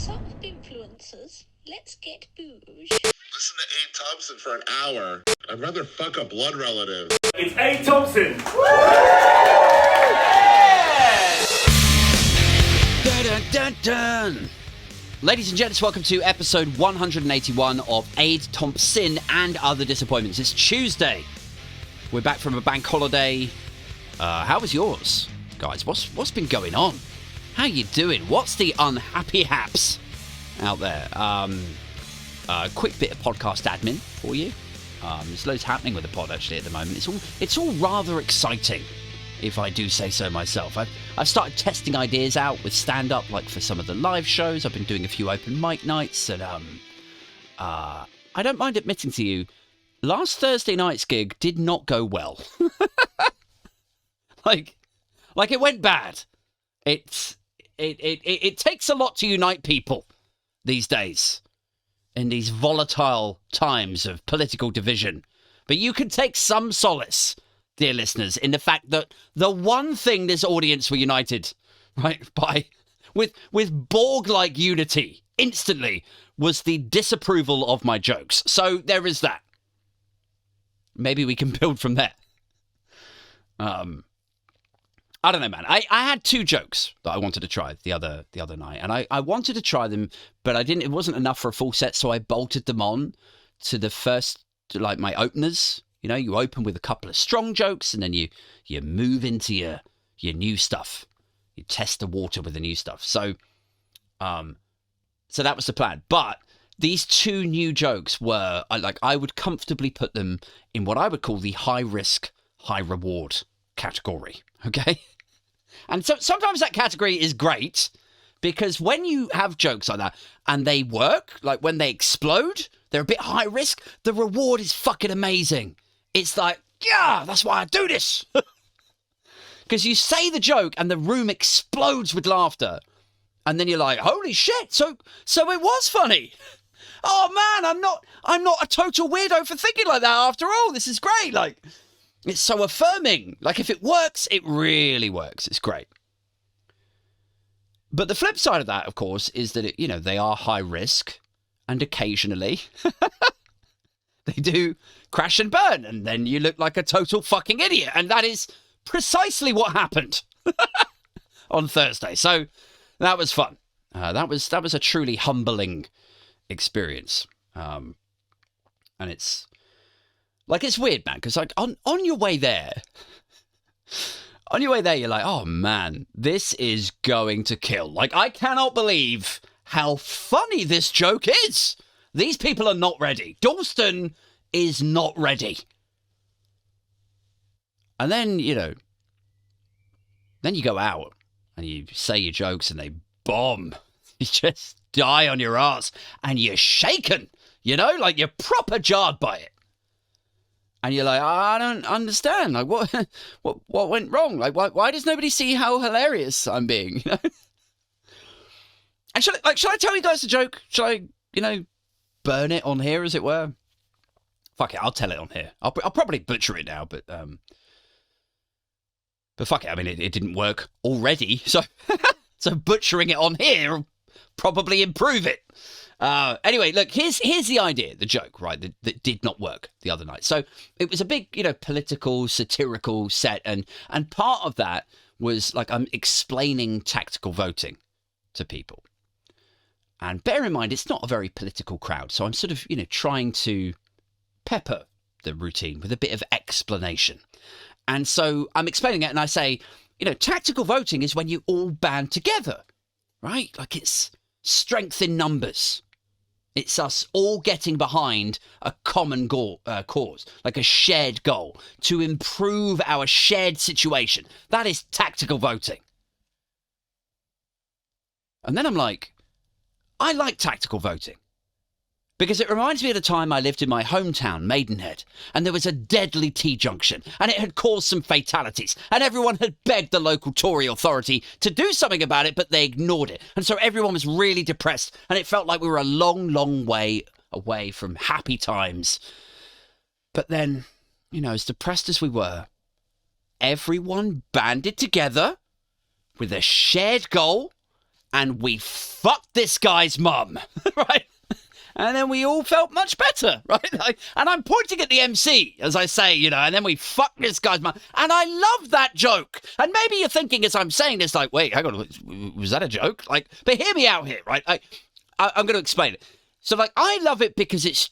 Soft influencers, let's get booze. Listen to Abe Thompson for an hour. I'd rather fuck a blood relative. It's Abe Thompson. Dun, dun, dun, dun. Ladies and gents, welcome to episode 181 of Abe Thompsin and Other Disappointments. It's Tuesday. We're back from a bank holiday. How was yours, guys? What's been going on? How you doing? What's the unhappy haps out there? Quick bit of podcast admin for you. There's loads happening with the pod actually at the moment. It's all rather exciting, if I do say so myself. I've started testing ideas out with stand-up, like for some of the live shows. I've been doing a few open mic nights, and I don't mind admitting to you, last Thursday night's gig did not go well. like it went bad. It takes a lot to unite people these days in these volatile times of political division. But you can take some solace, dear listeners, in the fact that the one thing this audience were united, right, with Borg-like unity instantly was the disapproval of my jokes. So there is that. Maybe we can build from there. I don't know, man. I had two jokes that I wanted to try the other night, and I wanted to try them, but I didn't. It wasn't enough for a full set, so I bolted them on to the first, like my openers. You know, you open with a couple of strong jokes, and then you move into your new stuff. You test the water with the new stuff. So that was the plan. But these two new jokes were I would comfortably put them in what I would call the high risk, high reward category. Okay. And so sometimes that category is great because when you have jokes like that and they work, like when they explode, they're a bit high risk. The reward is fucking amazing. It's like, yeah, that's why I do this. Because you say the joke and the room explodes with laughter. And then you're like, holy shit. So it was funny. Oh man, I'm not a total weirdo for thinking like that after all. This is great. Like, it's so affirming. Like, if it works, it really works. It's great. But the flip side of that, of course, is that, they are high risk. And occasionally, they do crash and burn. And then you look like a total fucking idiot. And that is precisely what happened on Thursday. So that was fun. That was a truly humbling experience. And it's weird, man, because like on your way there, you're like, oh man, this is going to kill. Like, I cannot believe how funny this joke is. These people are not ready. Dalston is not ready. And then, then you go out and you say your jokes and they bomb. You just die on your ass and you're shaken, like you're proper jarred by it. And you're like, I don't understand. Like, what went wrong? Like, why does nobody see how hilarious I'm being? And shall I tell you guys the joke? Shall I, burn it on here, as it were? Fuck it, I'll tell it on here. I'll probably butcher it now, but fuck it. I mean, it didn't work already, so butchering it on here will probably improve it. Anyway, look, here's the idea, the joke, right, that did not work the other night. So it was a big, political, satirical set, and part of that was, like, I'm explaining tactical voting to people. And bear in mind, it's not a very political crowd, so I'm sort of, trying to pepper the routine with a bit of explanation. And so I'm explaining it, and I say, tactical voting is when you all band together, right? Like, it's strength in numbers. It's us all getting behind a common cause, like a shared goal, to improve our shared situation. That is tactical voting. And then I'm like, I like tactical voting. Because it reminds me of the time I lived in my hometown, Maidenhead, and there was a deadly T-junction, and it had caused some fatalities, and everyone had begged the local Tory authority to do something about it, but they ignored it. And so everyone was really depressed, and it felt like we were a long, long way away from happy times. But then, as depressed as we were, everyone banded together with a shared goal and we fucked this guy's mum, right? And then we all felt much better, right? And I'm pointing at the MC as I say, you know, and then we fucked this guy's mum. And I love that joke. And maybe you're thinking as I'm saying this, like, wait, hang on, was that a joke? Like, but hear me out here, right? I'm going to explain it. So, like, I love it because it's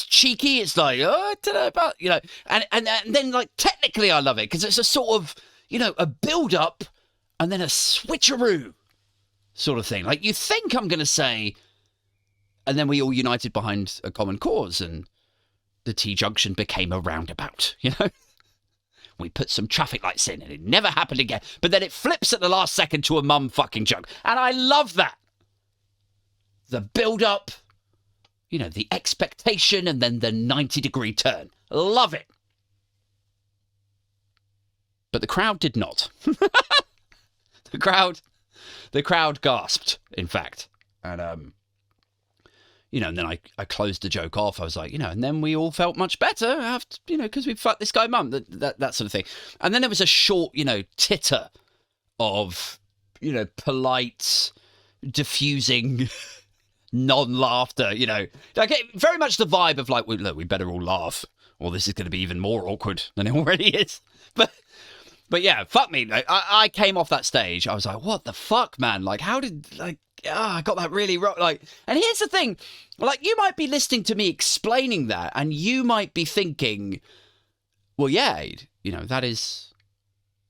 cheeky. It's like, oh, I don't know about, you know, and then, like, technically I love it because it's a sort of, you know, a build-up and then a switcheroo sort of thing. Like, you think I'm going to say, and then we all united behind a common cause and the T-junction became a roundabout, you know? We put some traffic lights in and it never happened again. But then it flips at the last second to a mum fucking joke. And I love that. The build-up, you know, the expectation and then the 90-degree turn. Love it. But the crowd did not. The crowd gasped, in fact. And, you know, and then I closed the joke off. I was like, you know, and then we all felt much better after, you know, because we fucked this guy mum, that sort of thing. And then there was a short, you know, titter of, you know, polite, diffusing non-laughter, you know. Like, very much the vibe of like, look, we better all laugh or this is going to be even more awkward than it already is. But yeah, fuck me. Like, I came off that stage. I was like, what the fuck, man? Like, how did, like, I got that really wrong. Like, and here's the thing, like, you might be listening to me explaining that and you might be thinking, well, yeah, you know, that is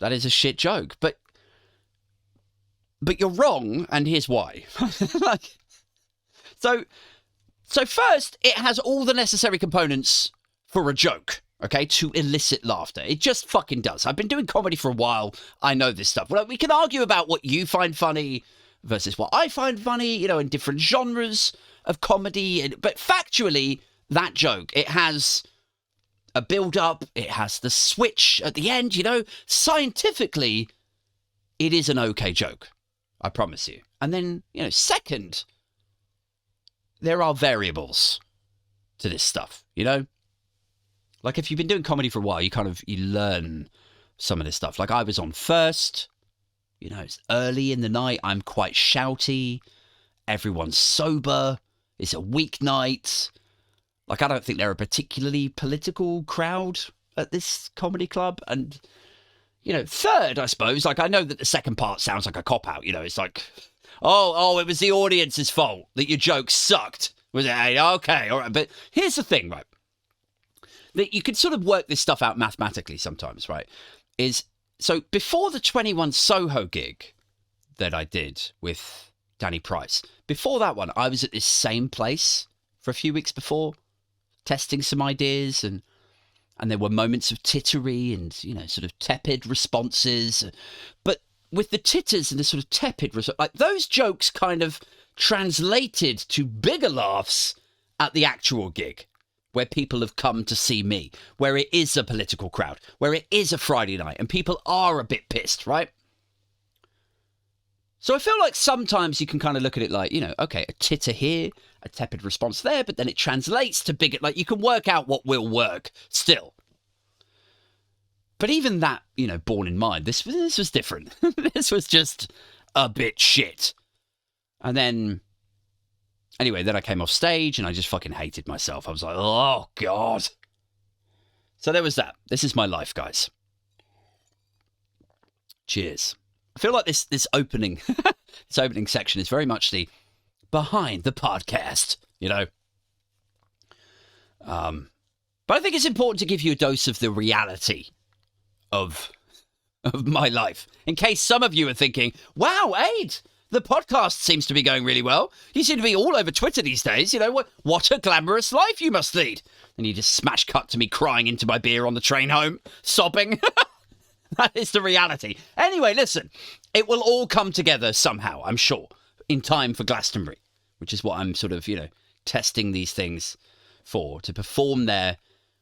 a shit joke, but you're wrong. And here's why. Like, so first it has all the necessary components for a joke. Okay, to elicit laughter. It just fucking does. I've been doing comedy for a while. I know this stuff. Well, we can argue about what you find funny versus what I find funny, you know, in different genres of comedy. But factually, that joke, it has a build-up. It has the switch at the end, you know. Scientifically, it is an okay joke. I promise you. And then, you know, second, there are variables to this stuff, you know. Like, if you've been doing comedy for a while, you learn some of this stuff. Like, I was on first, you know, it's early in the night. I'm quite shouty. Everyone's sober. It's a weeknight. Like, I don't think they're a particularly political crowd at this comedy club. And, you know, third, I suppose, like, I know that the second part sounds like a cop-out. You know, it's like, oh, it was the audience's fault that your joke sucked. Was it? Hey, okay, all right. But here's the thing, right? That you could sort of work this stuff out mathematically sometimes, right? So before the 21 Soho gig that I did with Danny Price, before that one, I was at this same place for a few weeks before, testing some ideas, and there were moments of tittery and, you know, sort of tepid responses. But with the titters and the sort of tepid, like, those jokes kind of translated to bigger laughs at the actual gig, where people have come to see me, where it is a political crowd, where it is a Friday night, and people are a bit pissed, right? So I feel like sometimes you can kind of look at it like, you know, okay, a titter here, a tepid response there, but then it translates to bigger, like, you can work out what will work still. But even that, you know, borne in mind, this was different. This was just a bit shit. And then, anyway, then I came off stage and I just fucking hated myself. I was like, oh, God. So there was that. This is my life, guys. Cheers. I feel like this opening this opening section is very much the behind the podcast, you know. But I think it's important to give you a dose of the reality of my life. In case some of you are thinking, wow, Aid, the podcast seems to be going really well. You seem to be all over Twitter these days. You know, what a glamorous life you must lead. And you just smash cut to me crying into my beer on the train home, sobbing. That is the reality. Anyway, listen, it will all come together somehow, I'm sure, in time for Glastonbury, which is what I'm sort of, you know, testing these things for, to perform there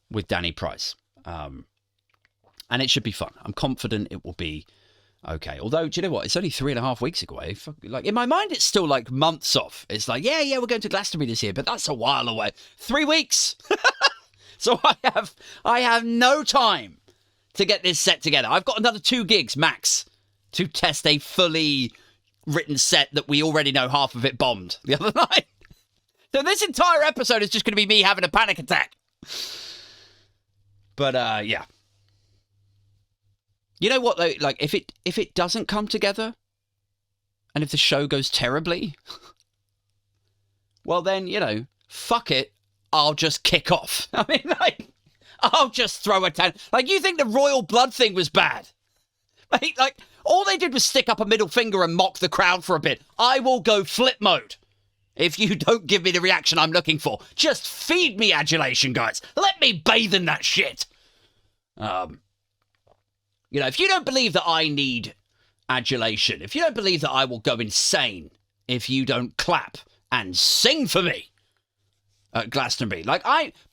with Danny Price. And it should be fun. I'm confident it will be okay. Although, do you know what? It's only 3.5 weeks away. Like, in my mind, it's still like months off. It's like, yeah, we're going to Glastonbury this year, but that's a while away. 3 weeks. So I have no time to get this set together. I've got another 2 gigs max to test a fully written set that we already know half of it bombed the other night. So this entire episode is just going to be me having a panic attack. But, yeah. You know what, though? Like, if it doesn't come together, and if the show goes terribly, well then, you know, fuck it. I'll just kick off. I mean, like, I'll just throw a tan. Like, you think the royal blood thing was bad? Like, all they did was stick up a middle finger and mock the crowd for a bit. I will go flip mode if you don't give me the reaction I'm looking for. Just feed me adulation, guys. Let me bathe in that shit. You know, if you don't believe that I need adulation, if you don't believe that I will go insane if you don't clap and sing for me at Glastonbury, like,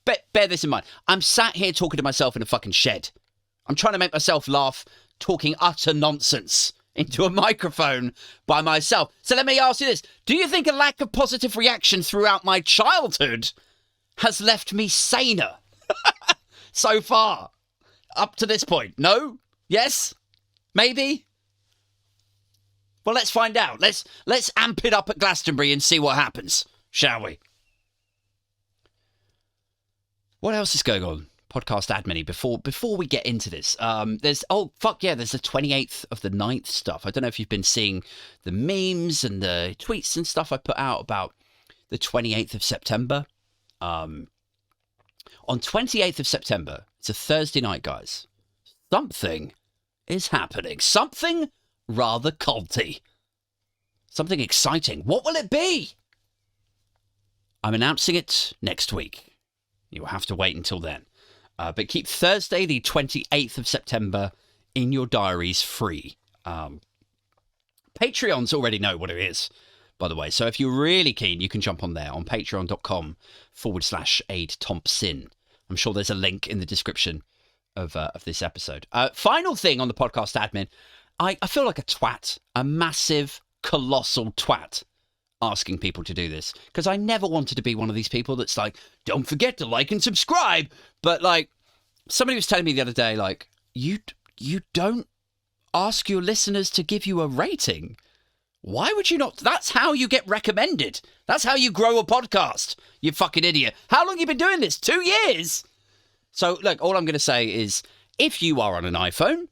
bear this in mind. I'm sat here talking to myself in a fucking shed. I'm trying to make myself laugh, talking utter nonsense into a microphone by myself. So let me ask you this. Do you think a lack of positive reaction throughout my childhood has left me saner so far? Up to this point? No? Yes? Maybe? Well, let's find out. Let's amp it up at Glastonbury and see what happens, shall we? What else is going on? Podcast admin before we get into this. There's the 28th of the 9th stuff. I don't know if you've been seeing the memes and the tweets and stuff I put out about the 28th of September. On 28th of September, it's a Thursday night, guys. Something is happening. Something rather culty. Something exciting. What will it be? I'm announcing it next week. You'll have to wait until then. But keep Thursday, the 28th of September, in your diaries free. Patreons already know what it is, by the way. So if you're really keen, you can jump on there on patreon.com/Aid Thompsin. I'm sure there's a link in the description of this episode. Final thing on the podcast admin. I feel like a twat, a massive, colossal twat, asking people to do this, because I never wanted to be one of these people that's like, don't forget to like and subscribe. But like, somebody was telling me the other day, like, you don't ask your listeners to give you a rating. Why would you not? That's how you get recommended. That's how you grow a podcast, you fucking idiot. How long have you been doing this? 2 years? So look, all I'm going to say is, if you are on an iPhone,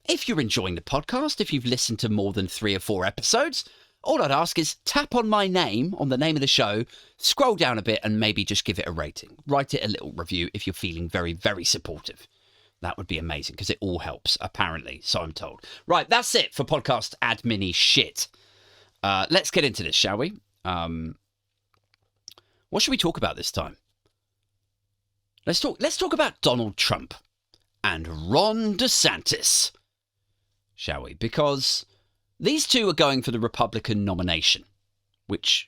if you're enjoying the podcast, if you've listened to more than 3 or 4 episodes, all I'd ask is tap on my name, on the name of the show, scroll down a bit and maybe just give it a rating. Write it a little review if you're feeling very, very supportive. That would be amazing, because it all helps, apparently, so I'm told. Right, that's it for podcast admin shit. Let's get into this, shall we? What should we talk about this time? Let's talk about Donald Trump and Ron DeSantis, shall we? Because these two are going for the Republican nomination, which,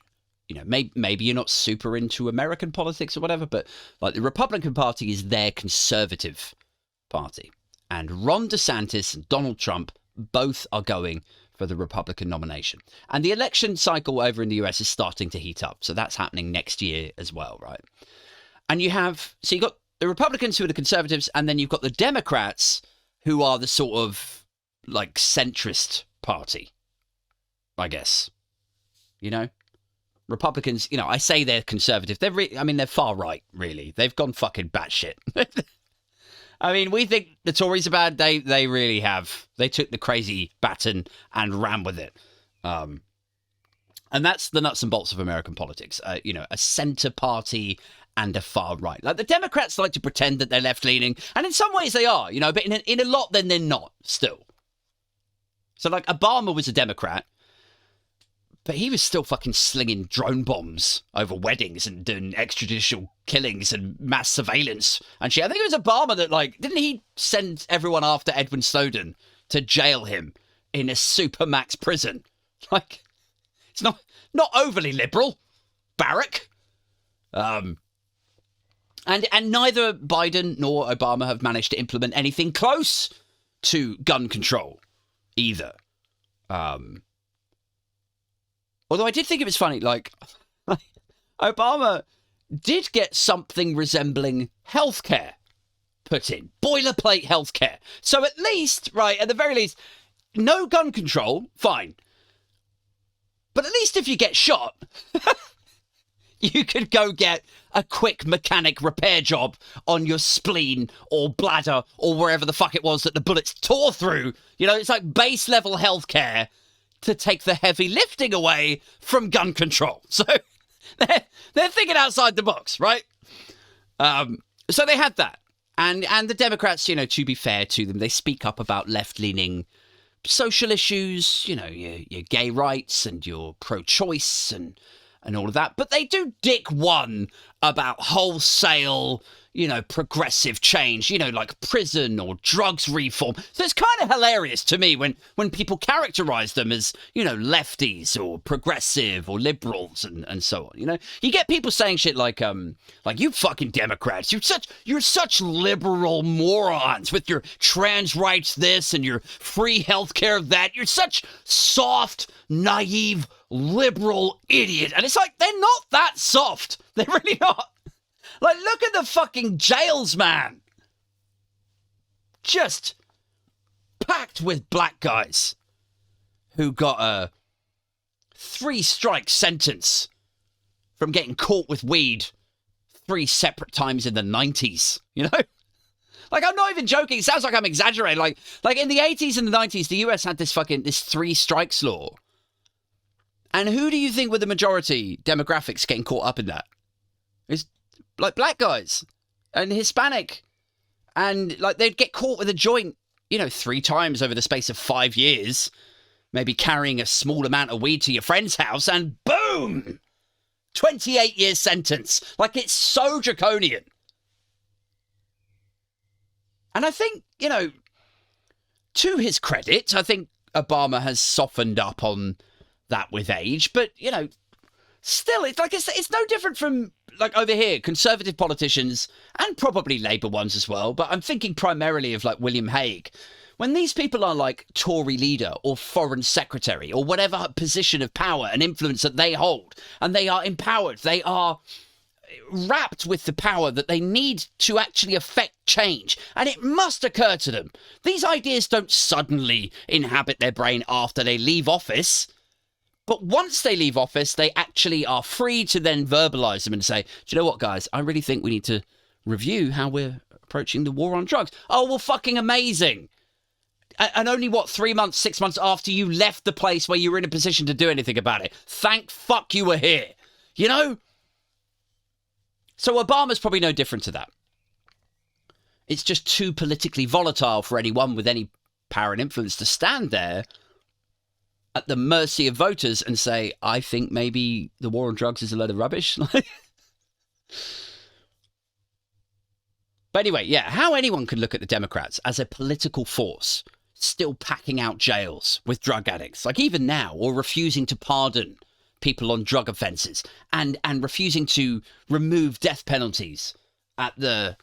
you know, maybe you're not super into American politics or whatever, but like, the Republican Party is their conservative party. And Ron DeSantis and Donald Trump both are going for the Republican nomination. And the election cycle over in the US is starting to heat up. So that's happening next year as well, right? And you've got the Republicans who are the conservatives, and then you've got the Democrats who are the sort of like centrist party, I guess. You know, Republicans, you know, I say they're conservative. They're far right, really. They've gone fucking batshit. I mean, we think the Tories are bad. They really have. They took the crazy baton and ran with it. And that's the nuts and bolts of American politics. You know, a centre party and a far right. Like, the Democrats like to pretend that they're left-leaning, and in some ways they are, you know, but in a lot then they're not still. So, like, Obama was a Democrat, but he was still fucking slinging drone bombs over weddings and doing extrajudicial killings and mass surveillance and shit. I think it was Obama that, like, didn't he send everyone after Edward Snowden to jail him in a supermax prison? Like, it's not overly liberal, Barack. And neither Biden nor Obama have managed to implement anything close to gun control either. Although I did think it was funny, like, Obama did get something resembling healthcare put in. Boilerplate healthcare. So at least, right, at the very least, no gun control, fine. But at least if you get shot, you could go get a quick mechanic repair job on your spleen or bladder or wherever the fuck it was that the bullets tore through. You know, it's like base level healthcare to take the heavy lifting away from gun control. So they're thinking outside the box, right? So they had that. And the Democrats, you know, to be fair to them, they speak up about left-leaning social issues, you know, your gay rights and your pro-choice and all of that. But they do dick one about wholesale, you know, progressive change, you know, like prison or drugs reform. So it's kind of hilarious to me when people characterize them as, you know, lefties or progressive or liberals and so on. You know, you get people saying shit like you fucking Democrats, you're such liberal morons with your trans rights this and your free healthcare that. You're such soft, naive, liberal idiot. And it's like, they're not that soft. They're really not. Like, look at the fucking jails, man. Just packed with black guys who got a 3-strike sentence from getting caught with weed 3 separate times in the 90s, you know? Like, I'm not even joking. It sounds like I'm exaggerating. Like in the 80s and the 90s, the US had this 3 strikes law. And who do you think were the majority demographics getting caught up in that? It's like black guys and Hispanic. And like they'd get caught with a joint, you know, 3 times over the space of 5 years, maybe carrying a small amount of weed to your friend's house and boom, 28-year sentence. Like, it's so draconian. And I think, you know, to his credit, I think Obama has softened up on that with age, but, you know, still, it's no different from, like, over here, conservative politicians, and probably Labour ones as well, but I'm thinking primarily of, like, William Hague. When these people are, like, Tory leader or foreign secretary or whatever position of power and influence that they hold, and they are empowered, they are wrapped with the power that they need to actually affect change, and it must occur to them. These ideas don't suddenly inhabit their brain after they leave office. But once they leave office, they actually are free to then verbalise them and say, do you know what, guys? I really think we need to review how we're approaching the war on drugs. Oh, well, fucking amazing. And only, 3 months, 6 months after you left the place where you were in a position to do anything about it. Thank fuck you were here. You know? So Obama's probably no different to that. It's just too politically volatile for anyone with any power and influence to stand there at the mercy of voters and say, I think maybe the war on drugs is a load of rubbish. But anyway, yeah, how anyone can look at the Democrats as a political force still packing out jails with drug addicts, like even now, or refusing to pardon people on drug offences and refusing to remove death penalties at the,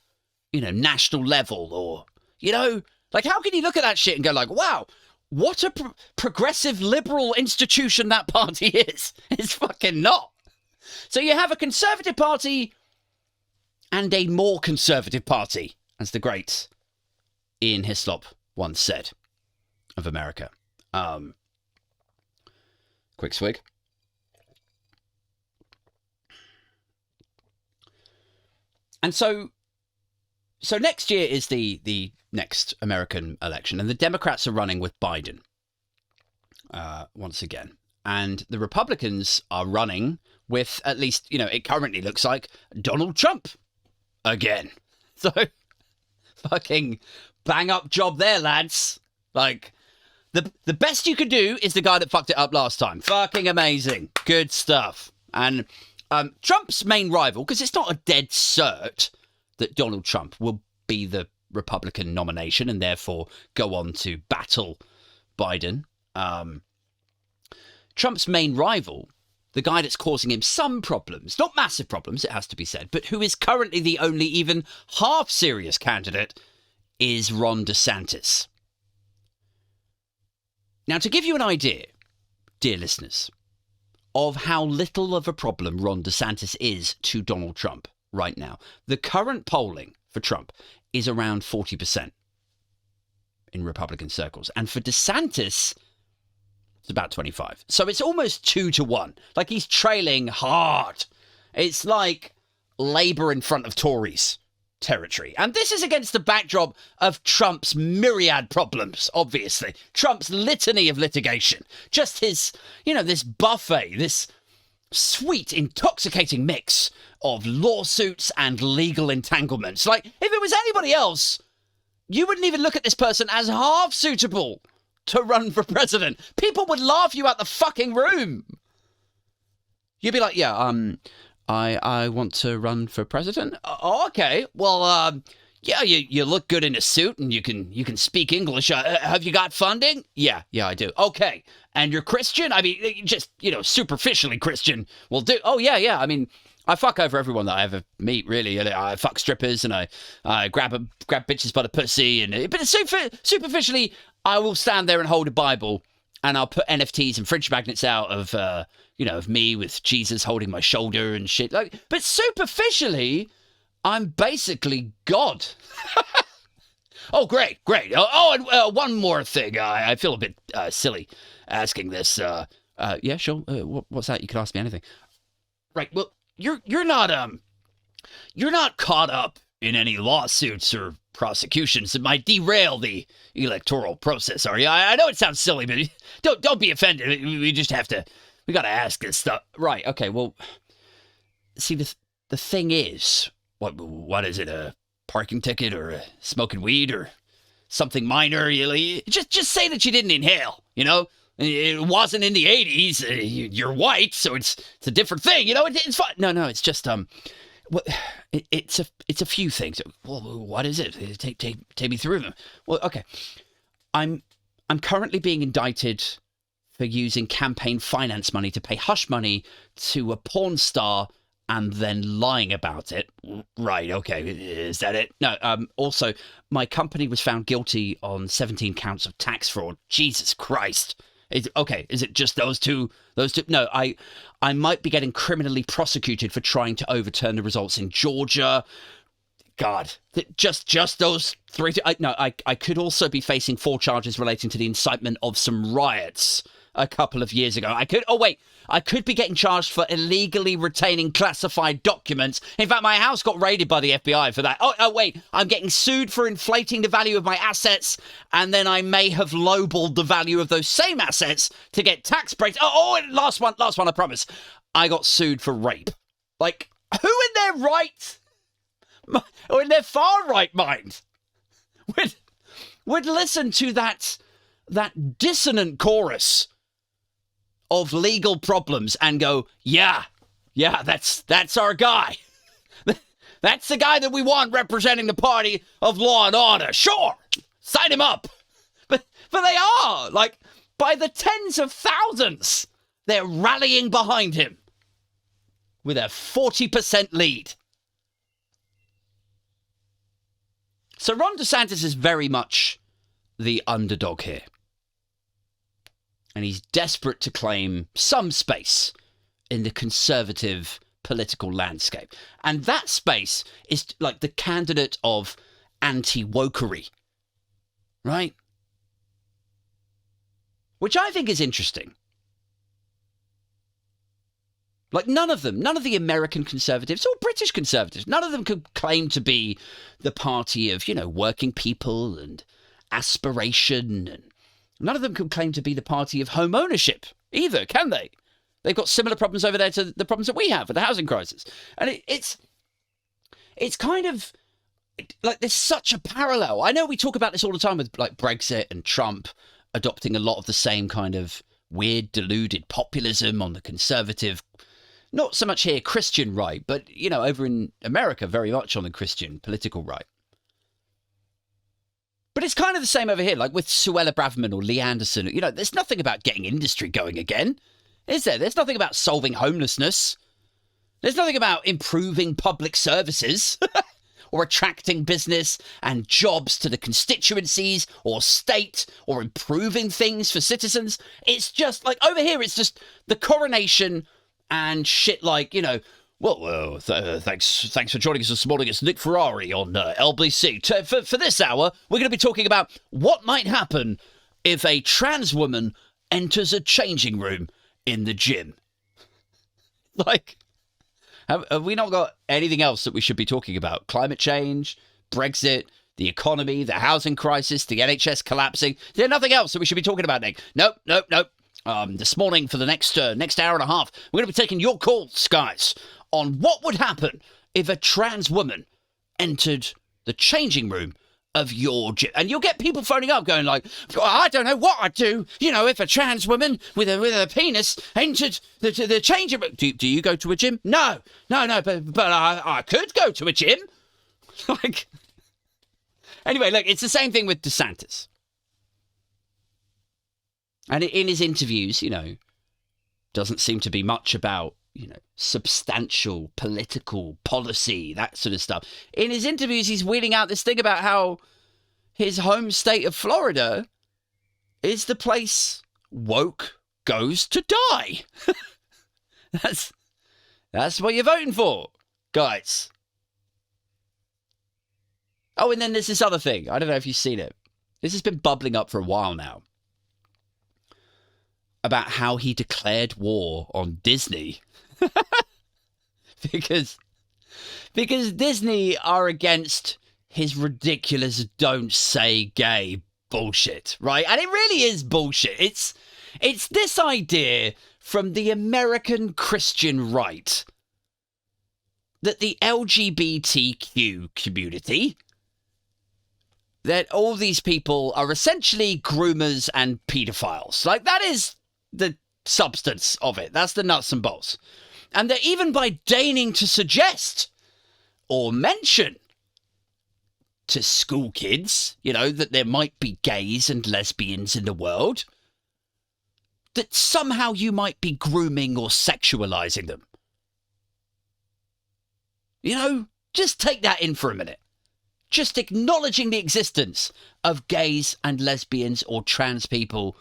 you know, national level, or, you know, like, how can you look at that shit and go like, wow, what a progressive liberal institution that party is? It's fucking not. So you have a conservative party and a more conservative party, as the great Ian Hislop once said of America. Quick swig. And so next year is the next American election, and the Democrats are running with Biden once again. And the Republicans are running with, at least, you know, it currently looks like, Donald Trump again. So, fucking bang up job there, lads. Like, the best you could do is the guy that fucked it up last time. Fucking amazing. Good stuff. And Trump's main rival, because it's not a dead cert that Donald Trump will be the Republican nomination and therefore go on to battle Biden. Trump's main rival, the guy that's causing him some problems, not massive problems, it has to be said, but who is currently the only even half serious candidate, is Ron DeSantis. Now, to give you an idea, dear listeners, of how little of a problem Ron DeSantis is to Donald Trump right now, the current polling for Trump is around 40% in Republican circles. And for DeSantis, It's about 25. So it's almost 2-1. Like, he's trailing hard. It's like Labour in front of Tories territory. And this is against the backdrop of Trump's myriad problems, obviously. Trump's litany of litigation. Just his, this buffet, this sweet, intoxicating mix of lawsuits and legal entanglements. Like, if it was anybody else, you wouldn't even look at this person as half suitable to run for president. People would laugh you out the fucking room. You'd be like, yeah, I want to run for president. Okay, well, yeah, you look good in a suit and you can speak English. Have you got funding? Yeah, I do. Okay, and you're Christian? I mean, just, superficially Christian will do. Oh, yeah. I mean, I fuck over everyone that I ever meet, really. I fuck strippers and I grab bitches by the pussy. But superficially, I will stand there and hold a Bible and I'll put NFTs and fridge magnets out of, of me with Jesus holding my shoulder and shit. But superficially, I'm basically God. Oh, great. And one more thing. I feel a bit silly asking this. Yeah, sure. What's that? You can ask me anything. Right. Well, you're not caught up in any lawsuits or prosecutions that might derail the electoral process, are you? I know it sounds silly, but don't be offended. We got to ask this stuff. Right. Okay. Well, see, the thing is, what is it? A parking ticket or smoking weed or something minor? Just say that you didn't inhale. It wasn't in the 80s. You're white, so it's a different thing. It's fine. No, it's just it's a few things. Well, what is it? Take me through them. Well, okay. I'm currently being indicted for using campaign finance money to pay hush money to a porn star and then lying about it. Right, okay. Is that it? No, also, my company was found guilty on 17 counts of tax fraud. Jesus Christ. Is it just those two? No, I might be getting criminally prosecuted for trying to overturn the results in Georgia. God, just those three. I could also be facing 4 charges relating to the incitement of some riots a couple of years ago. I could be getting charged for illegally retaining classified documents. In fact, my house got raided by the FBI for that. Oh, wait, I'm getting sued for inflating the value of my assets, and then I may have lowballed the value of those same assets to get tax breaks. And last one, I promise. I got sued for rape. Like, who in their right, or in their far right mind, would listen to that dissonant chorus of legal problems and go, yeah, that's our guy. That's the guy that we want representing the party of law and order. Sure, sign him up. But they are, like, by the tens of thousands, they're rallying behind him with a 40% lead. So Ron DeSantis is very much the underdog here. And he's desperate to claim some space in the conservative political landscape. And that space is like the candidate of anti-wokery, right? Which I think is interesting. Like, none of the American conservatives or British conservatives, none of them could claim to be the party of, working people and aspiration, and none of them can claim to be the party of home ownership either, can they? They've got similar problems over there to the problems that we have with the housing crisis. And it's kind of like there's such a parallel. I know we talk about this all the time with like Brexit and Trump adopting a lot of the same kind of weird, deluded populism on the conservative, not so much here Christian right, but, over in America, very much on the Christian political right. But it's kind of the same over here, like with Suella Braverman or Lee Anderson. There's nothing about getting industry going again, is there? There's nothing about solving homelessness. There's nothing about improving public services or attracting business and jobs to the constituencies or state or improving things for citizens. It's just like over here, it's just the coronation and shit like, thanks for joining us this morning. It's Nick Ferrari on LBC. For this hour, we're going to be talking about what might happen if a trans woman enters a changing room in the gym. Like, have we not got anything else that we should be talking about? Climate change, Brexit, the economy, the housing crisis, the NHS collapsing. Is there nothing else that we should be talking about, Nick? Nope. This morning for the next hour and a half, we're going to be taking your calls, guys, on what would happen if a trans woman entered the changing room of your gym. And you'll get people phoning up going like, I don't know what I'd do, if a trans woman with a penis entered the changing room. Do you go to a gym? No, but I could go to a gym. Like, anyway, look, it's the same thing with DeSantis. And in his interviews, doesn't seem to be much about, substantial political policy, that sort of stuff. In his interviews, he's wheeling out this thing about how his home state of Florida is the place woke goes to die. That's what you're voting for, guys. Oh, and then there's this other thing. I don't know if you've seen it. This has been bubbling up for a while now. About how he declared war on Disney. because Disney are against his ridiculous don't say gay bullshit, right? And it really is bullshit. It's this idea from the American Christian right that the LGBTQ community, that all these people are essentially groomers and pedophiles. Like, that is the substance of it. That's the nuts and bolts. And that even by deigning to suggest or mention to school kids, that there might be gays and lesbians in the world, that somehow you might be grooming or sexualizing them. Just take that in for a minute. Just acknowledging the existence of gays and lesbians or trans people,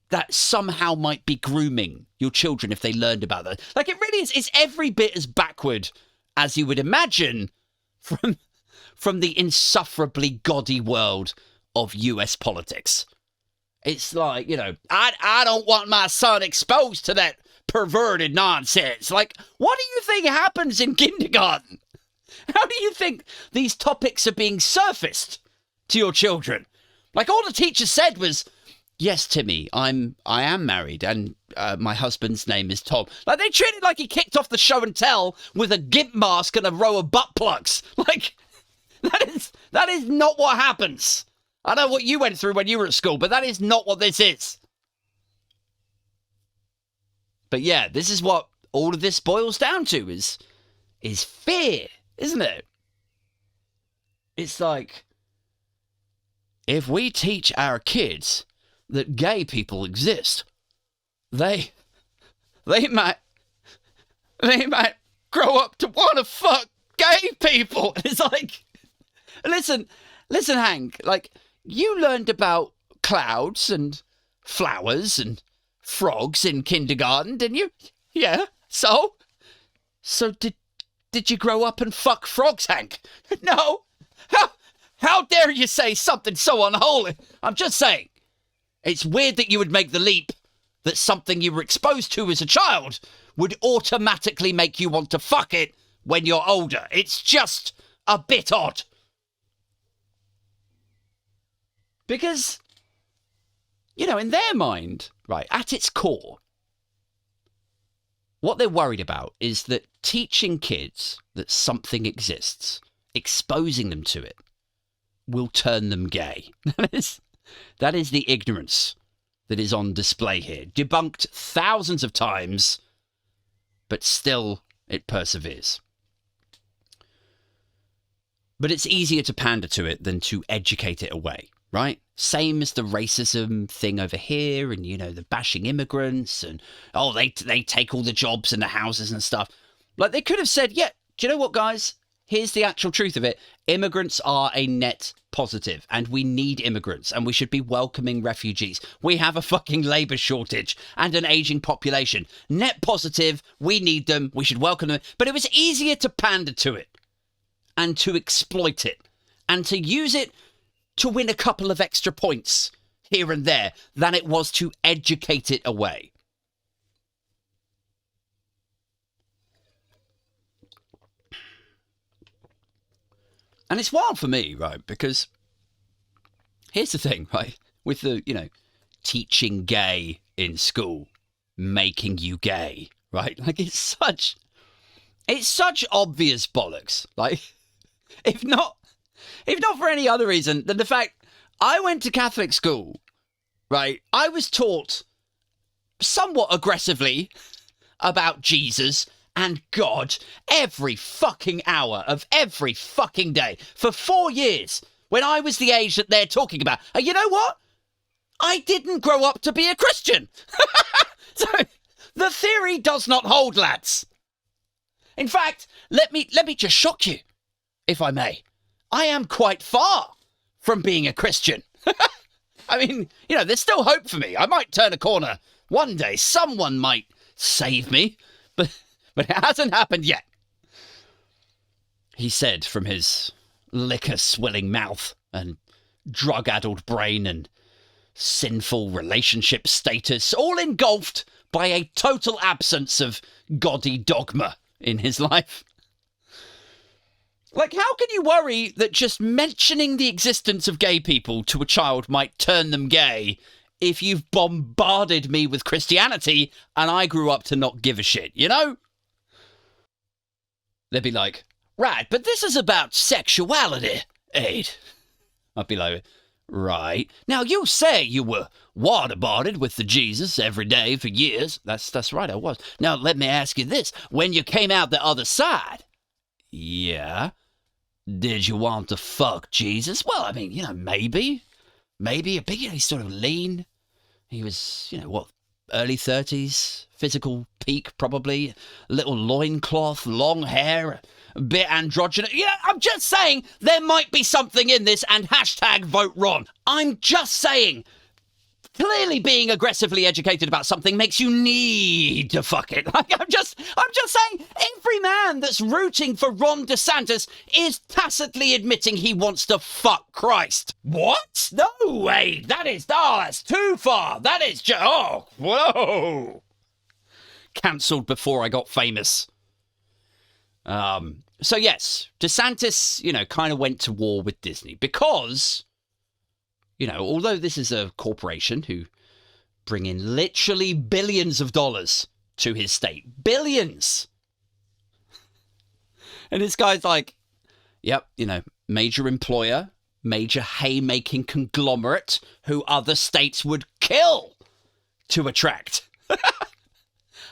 that somehow might be grooming your children if they learned about that. Like, it really is. It's every bit as backward as you would imagine from the insufferably gaudy world of US politics. It's like, I don't want my son exposed to that perverted nonsense. Like, what do you think happens in kindergarten? How do you think these topics are being surfaced to your children? Like, all the teacher said was, yes, Timmy, I am married, and my husband's name is Tom. Like, they treat it like he kicked off the show and tell with a gimp mask and a row of butt plugs. Like, that is not what happens. I know what you went through when you were at school, but that is not what this is. But yeah, this is what all of this boils down to, is fear, isn't it? It's like, if we teach our kids that gay people exist, they might grow up to want to fuck gay people. And it's like, listen, Hank, like, you learned about clouds and flowers and frogs in kindergarten, didn't you? Yeah. So did you grow up and fuck frogs, Hank? No. How dare you say something so unholy? I'm just saying. It's weird that you would make the leap that something you were exposed to as a child would automatically make you want to fuck it when you're older. It's just a bit odd. Because, in their mind, right, at its core, what they're worried about is that teaching kids that something exists, exposing them to it, will turn them gay. That is the ignorance that is on display here. Debunked thousands of times, but still it perseveres. But it's easier to pander to it than to educate it away, right? Same as the racism thing over here and, the bashing immigrants and, they take all the jobs and the houses and stuff. Like, they could have said, yeah, do you know what, guys? Here's the actual truth of it. Immigrants are a net positive, and we need immigrants, and we should be welcoming refugees. We have a fucking labour shortage and an ageing population. Net positive, we need them, we should welcome them. But it was easier to pander to it and to exploit it and to use it to win a couple of extra points here and there than it was to educate it away. And it's wild for me, right? Because here's the thing, right? With the, teaching gay in school, making you gay, right? Like, it's such obvious bollocks. Like, if not for any other reason than the fact I went to Catholic school, right? I was taught somewhat aggressively about Jesus and God every fucking hour of every fucking day for 4 years when I was the age that they're talking about. And you know what? I didn't grow up to be a Christian. So the theory does not hold, lads. In fact, let me just shock you, if I may. I am quite far from being a Christian. I mean, there's still hope for me. I might turn a corner one day. Someone might save me, but it hasn't happened yet. He said from his liquor-swilling mouth and drug-addled brain and sinful relationship status, all engulfed by a total absence of gaudy dogma in his life. Like, how can you worry that just mentioning the existence of gay people to a child might turn them gay if you've bombarded me with Christianity and I grew up to not give a shit, They'd be like, right, but this is about sexuality, Aid. I'd be like, right. Now, you say you were waterboarded with the Jesus every day for years. That's right, I was. Now, let me ask you this. When you came out the other side, yeah, did you want to fuck Jesus? Well, I mean, maybe a big, he's sort of lean. He was, early 30s, physical peak probably, a little loincloth, long hair, a bit androgynous. I'm just saying there might be something in this, and hashtag vote Ron. I'm just saying, clearly being aggressively educated about something makes you need to fuck it. Like, I'm just saying every man that's rooting for Ron DeSantis is tacitly admitting he wants to fuck Christ. What? No way. That's too far. That is just, whoa. Cancelled before I got famous. So yes, DeSantis, kind of went to war with Disney because, although this is a corporation who bring in literally billions of dollars to his state, billions. And this guy's like, yep, major employer, major haymaking conglomerate who other states would kill to attract.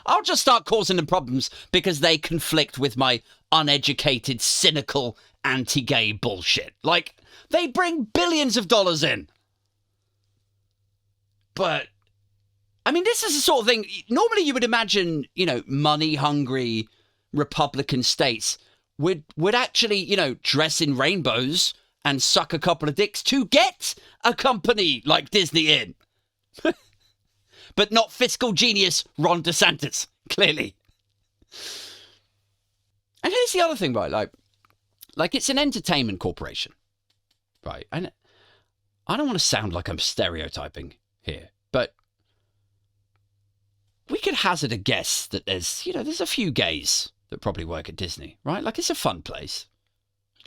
I'll just start causing them problems because they conflict with my uneducated, cynical, anti-gay bullshit. Like, they bring billions of dollars in. But, I mean, this is the sort of thing, normally you would imagine, money-hungry Republican states would actually, dress in rainbows and suck a couple of dicks to get a company like Disney in. But not fiscal genius Ron DeSantis, clearly. And here's the other thing, right? Like it's an entertainment corporation, right? And I don't want to sound like I'm stereotyping here, but we could hazard a guess that there's a few gays that probably work at Disney, right? Like, it's a fun place.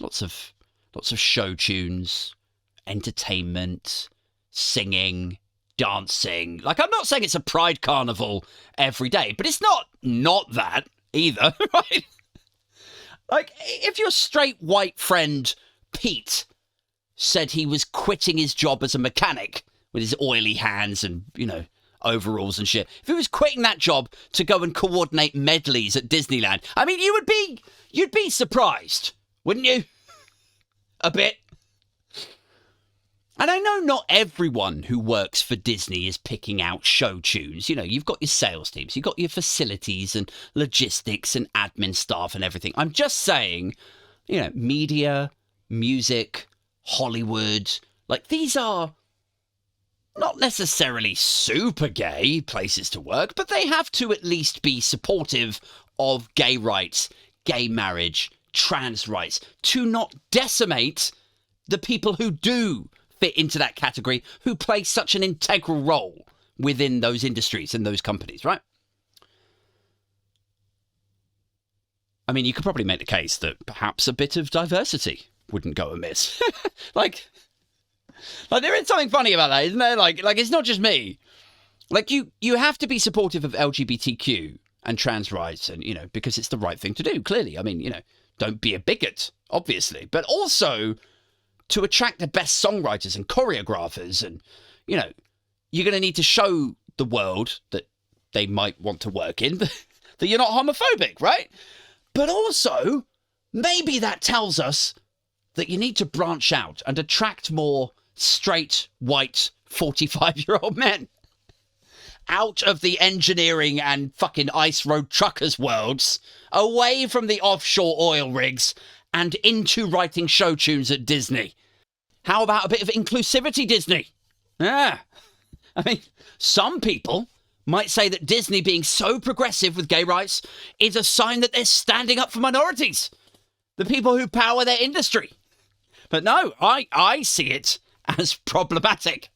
Lots of show tunes, entertainment, singing, dancing. Like, I'm not saying it's a pride carnival every day, but it's not that either, right? Like, if your straight white friend Pete said he was quitting his job as a mechanic with his oily hands and, overalls and shit, if he was quitting that job to go and coordinate medleys at Disneyland, I mean, you'd be surprised, wouldn't you? A bit. And I know not everyone who works for Disney is picking out show tunes. You've got your sales teams, you've got your facilities and logistics and admin staff and everything. I'm just saying, media, music, Hollywood, like, these are not necessarily super gay places to work, but they have to at least be supportive of gay rights, gay marriage, trans rights, to not decimate the people who do fit into that category who play such an integral role within those industries and those companies, right? I mean, you could probably make the case that perhaps a bit of diversity wouldn't go amiss. like there is something funny about that, isn't there? Like it's not just me. Like you have to be supportive of LGBTQ and trans rights, and because it's the right thing to do. Clearly, I mean, don't be a bigot, obviously, but also to attract the best songwriters and choreographers, and you're going to need to show the world that they might want to work in that you're not homophobic, right? But also, maybe that tells us that you need to branch out and attract more straight, white, 45-year-old men out of the engineering and fucking ice road truckers worlds, away from the offshore oil rigs and into writing show tunes at Disney. How about a bit of inclusivity, Disney? Yeah. I mean, some people might say that Disney being so progressive with gay rights is a sign that they're standing up for minorities, the people who power their industry. But no, I see it as problematic.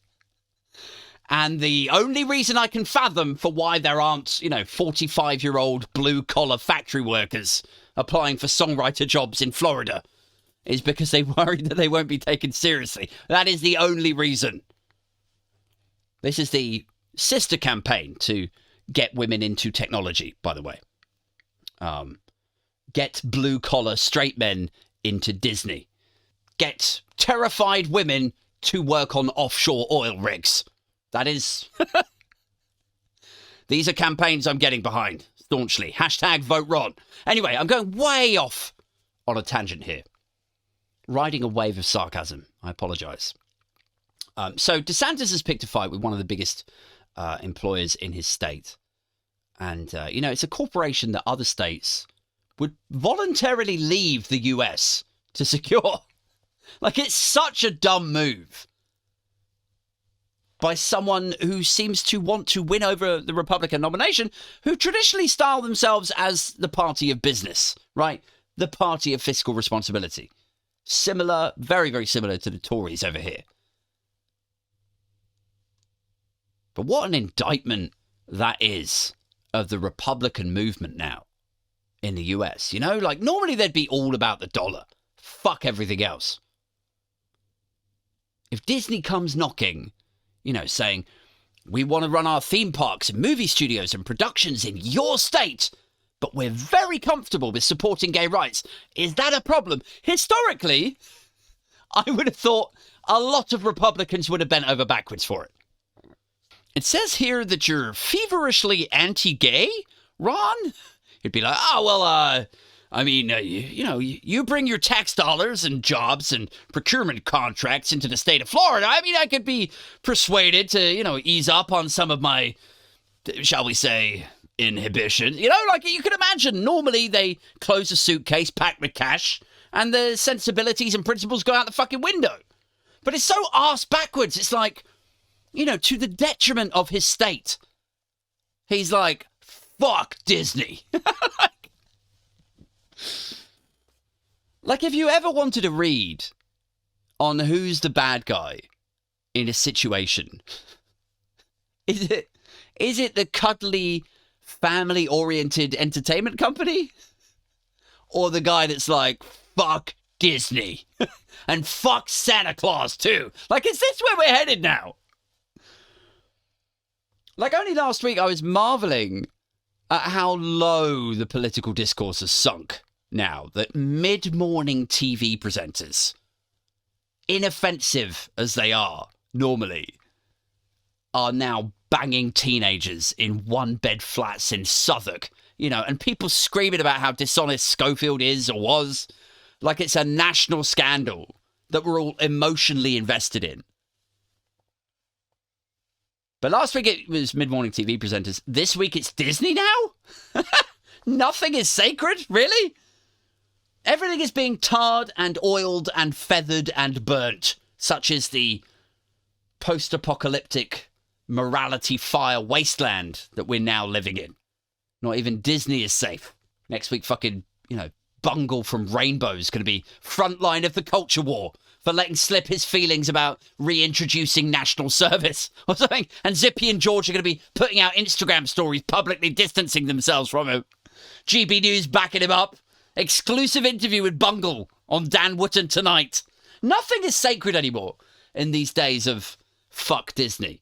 And the only reason I can fathom for why there aren't, 45-year-old blue-collar factory workers applying for songwriter jobs in Florida is because they worry that they won't be taken seriously. That is the only reason. This is the sister campaign to get women into technology, by the way. Get blue-collar straight men into Disney. Get terrified women to work on offshore oil rigs. That is... These are campaigns I'm getting behind, staunchly. #VoteRon. Anyway, I'm going way off on a tangent here. Riding a wave of sarcasm. I apologise. So DeSantis has picked a fight with one of the biggest employers in his state. And, it's a corporation that other states would voluntarily leave the US to secure. Like, it's such a dumb move by someone who seems to want to win over the Republican nomination, who traditionally style themselves as the party of business, right? The party of fiscal responsibility. Similar, very, very similar to the Tories over here. But what an indictment that is of the Republican movement now in the US. Like normally they'd be all about the dollar. Fuck everything else. If Disney comes knocking, saying, we want to run our theme parks and movie studios and productions in your state, but we're very comfortable with supporting gay rights. Is that a problem? Historically, I would have thought a lot of Republicans would have bent over backwards for it. It says here that you're feverishly anti-gay, Ron? You'd be like, you bring your tax dollars and jobs and procurement contracts into the state of Florida. I mean, I could be persuaded to, ease up on some of my, shall we say, inhibition. Like you can imagine, normally they close a suitcase packed with cash and the sensibilities and principles go out the fucking window. But it's so arse backwards. It's like, to the detriment of his state. He's like, fuck Disney. Like, if you ever wanted to read on who's the bad guy in a situation, is it the cuddly, family-oriented entertainment company? Or the guy that's like, fuck Disney. And fuck Santa Claus, too. Like, is this where we're headed now? Like, only last week I was marvelling at how low the political discourse has sunk now that mid-morning TV presenters, inoffensive as they are normally, are now banging teenagers in one-bed flats in Southwark, and people screaming about how dishonest Schofield is or was, like it's a national scandal that we're all emotionally invested in. But last week it was mid-morning TV presenters. This week it's Disney now? Nothing is sacred? Really? Everything is being tarred and oiled and feathered and burnt, such as the post-apocalyptic morality fire wasteland that we're now living in. Not even Disney is safe. Next week fucking, Bungle from Rainbow is going to be front line of the culture war, for letting slip his feelings about reintroducing national service or something. And Zippy and George are going to be putting out Instagram stories publicly distancing themselves from him. GB News backing him up. Exclusive interview with Bungle on Dan Wootton tonight. Nothing is sacred anymore in these days of fuck Disney.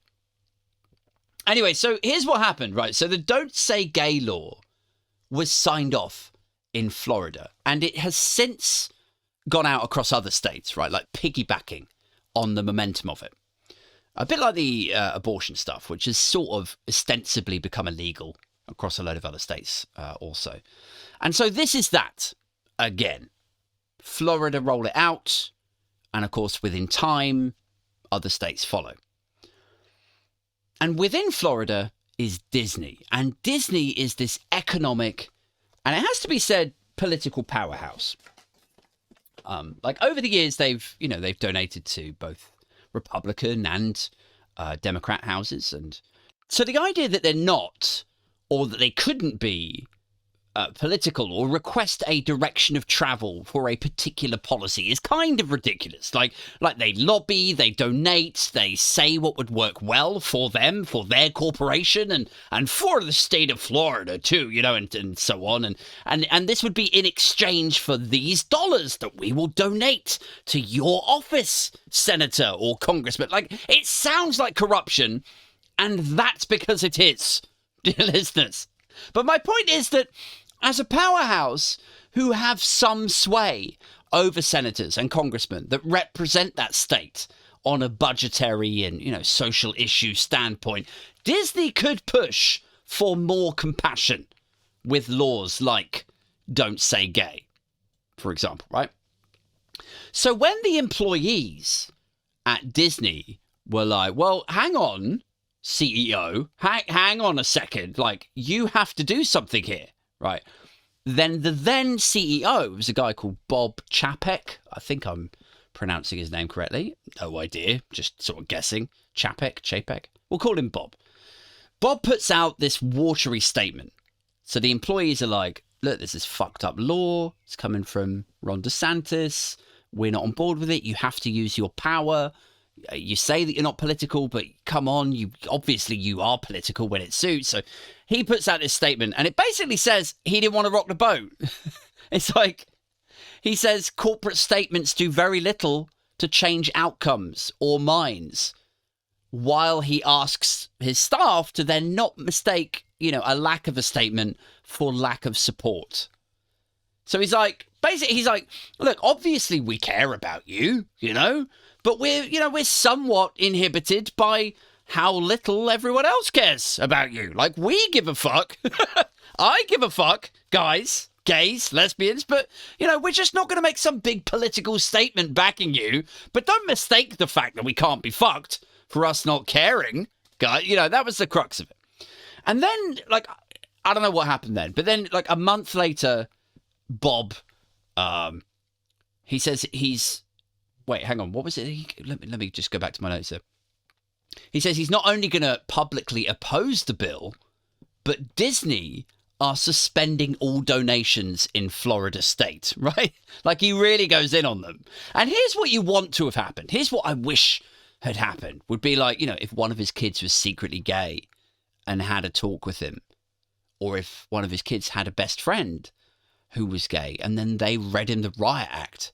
Anyway, so here's what happened, right? So the Don't Say Gay law was signed off in Florida, and it has since gone out across other states, right? Like piggybacking on the momentum of it. A bit like the abortion stuff, which has sort of ostensibly become illegal across a load of other states also. And so this is that again. Florida roll it out, and of course within time, other states follow. And within Florida is Disney. And Disney is this economic, and it has to be said, political powerhouse. Like over the years, they've donated to both Republican and Democrat houses. And so the idea that they're not, or that they couldn't be political or request a direction of travel for a particular policy is kind of ridiculous. Like they lobby, they donate, they say what would work well for them, for their corporation, and for the state of Florida too, and so on. And this would be in exchange for these dollars that we will donate to your office, senator or congressman. Like, it sounds like corruption, and that's because it is, dear listeners. But my point is that as a powerhouse who have some sway over senators and congressmen that represent that state on a budgetary and, social issue standpoint, Disney could push for more compassion with laws like Don't Say Gay, for example, right? So when the employees at Disney were like, well, hang on, CEO, hang on a second, like, you have to do something here, right? Then the then CEO was a guy called Bob Chapek. I think I'm pronouncing his name correctly. No idea, just sort of guessing. Chapek. We'll call him Bob. Bob puts out this watery statement. So the employees are like, look, this is fucked up law. It's coming from Ron DeSantis. We're not on board with it. You have to use your power. You say that you're not political, but come on, you are political when it suits. So he puts out this statement, and it basically says he didn't want to rock the boat. It's like, he says corporate statements do very little to change outcomes or minds, while he asks his staff to then not mistake, a lack of a statement for lack of support. So he's like, look, obviously we care about you, but we're somewhat inhibited by how little everyone else cares about you. Like, we give a fuck. I give a fuck, guys, gays, lesbians, but, we're just not going to make some big political statement backing you. But don't mistake the fact that we can't be fucked for us not caring. Guys, that was the crux of it. And then, I don't know what happened then, but then, a month later, Bob, he says he's... Wait, hang on. What was it? Let me just go back to my notes here. He says he's not only going to publicly oppose the bill, but Disney are suspending all donations in Florida state, right? Like, he really goes in on them. And here's what you want to have happened. Here's what I wish had happened. Would be like, if one of his kids was secretly gay and had a talk with him, or if one of his kids had a best friend who was gay, and then they read him the Riot Act,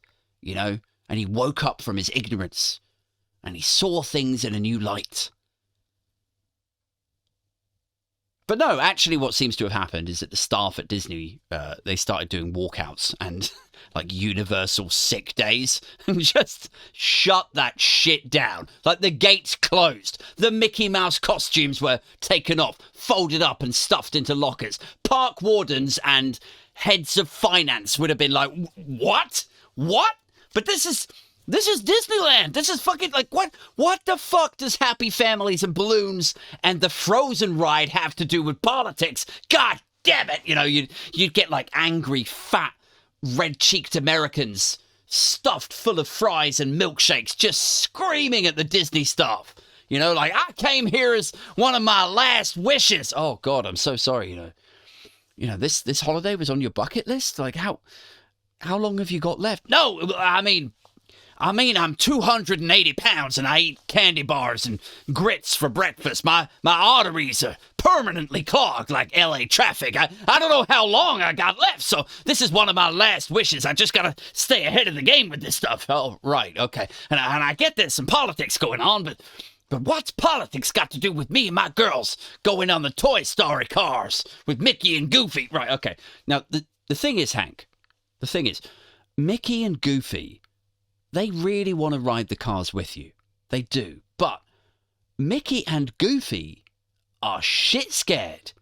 and he woke up from his ignorance and he saw things in a new light. But no, actually what seems to have happened is that the staff at Disney, they started doing walkouts and universal sick days and just shut that shit down. Like, the gates closed. The Mickey Mouse costumes were taken off, folded up and stuffed into lockers. Park wardens and heads of finance would have been like, what? But this is Disneyland. This is fucking, what the fuck does Happy Families and balloons and the Frozen ride have to do with politics? God damn it. You'd get angry, fat, red-cheeked Americans stuffed full of fries and milkshakes just screaming at the Disney staff. I came here as one of my last wishes. Oh, God, I'm so sorry, this holiday was on your bucket list? How long have you got left? No, I mean, I mean, I'm 280 pounds and I eat candy bars and grits for breakfast. My arteries are permanently clogged like LA traffic. I don't know how long I got left, so this is one of my last wishes. I just gotta stay ahead of the game with this stuff. Oh, right, okay. And I get there's some politics going on, but what's politics got to do with me and my girls going on the Toy Story cars with Mickey and Goofy? Right, okay. Now, the thing is, Hank, the thing is, Mickey and Goofy, they really want to ride the cars with you. They do. But Mickey and Goofy are shit scared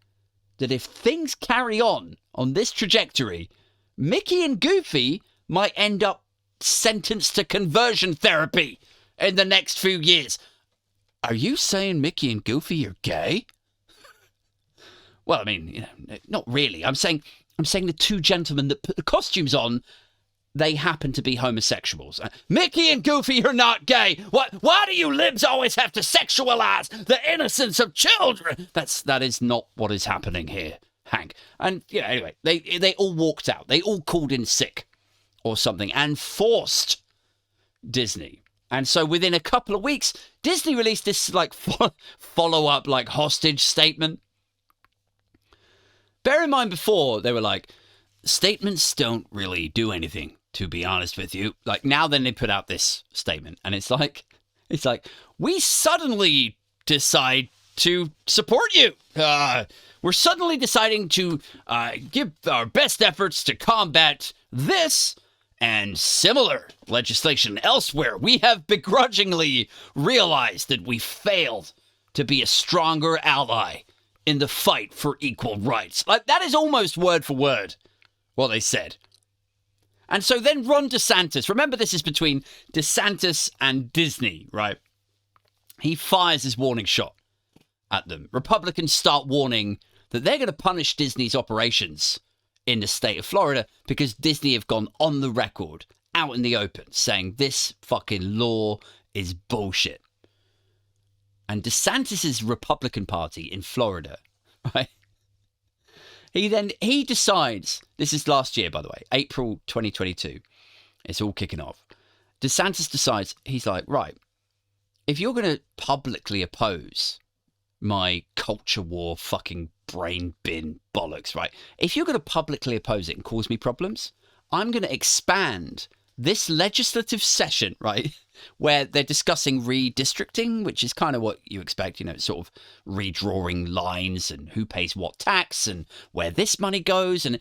that if things carry on this trajectory, Mickey and Goofy might end up sentenced to conversion therapy in the next few years. Are you saying Mickey and Goofy are gay? Well, I mean, not really. I'm saying the two gentlemen that put the costumes on, they happen to be homosexuals. Mickey and Goofy are not gay. Why do you libs always have to sexualize the innocence of children? That is not what is happening here, Hank. And anyway, they all walked out. They all called in sick or something and forced Disney. And so within a couple of weeks, Disney released this follow-up hostage statement. Bear in mind, before they were like, statements don't really do anything, to be honest with you. Now then they put out this statement, and it's like we suddenly decide to support you. We're suddenly deciding to give our best efforts to combat this and similar legislation elsewhere. We have begrudgingly realized that we failed to be a stronger ally in the fight for equal rights. That is almost word for word what they said. And so then Ron DeSantis, remember this is between DeSantis and Disney, right? He fires his warning shot at them. Republicans start warning that they're going to punish Disney's operations in the state of Florida because Disney have gone on the record, out in the open, saying this fucking law is bullshit. And DeSantis' Republican Party in Florida, right? He decides, this is last year, by the way, April 2022. It's all kicking off. DeSantis decides, he's like, right, if you're going to publicly oppose my culture war fucking brain bin bollocks, right? If you're going to publicly oppose it and cause me problems, I'm going to expand this legislative session, right, where they're discussing redistricting, which is kind of what you expect, sort of redrawing lines and who pays what tax and where this money goes. And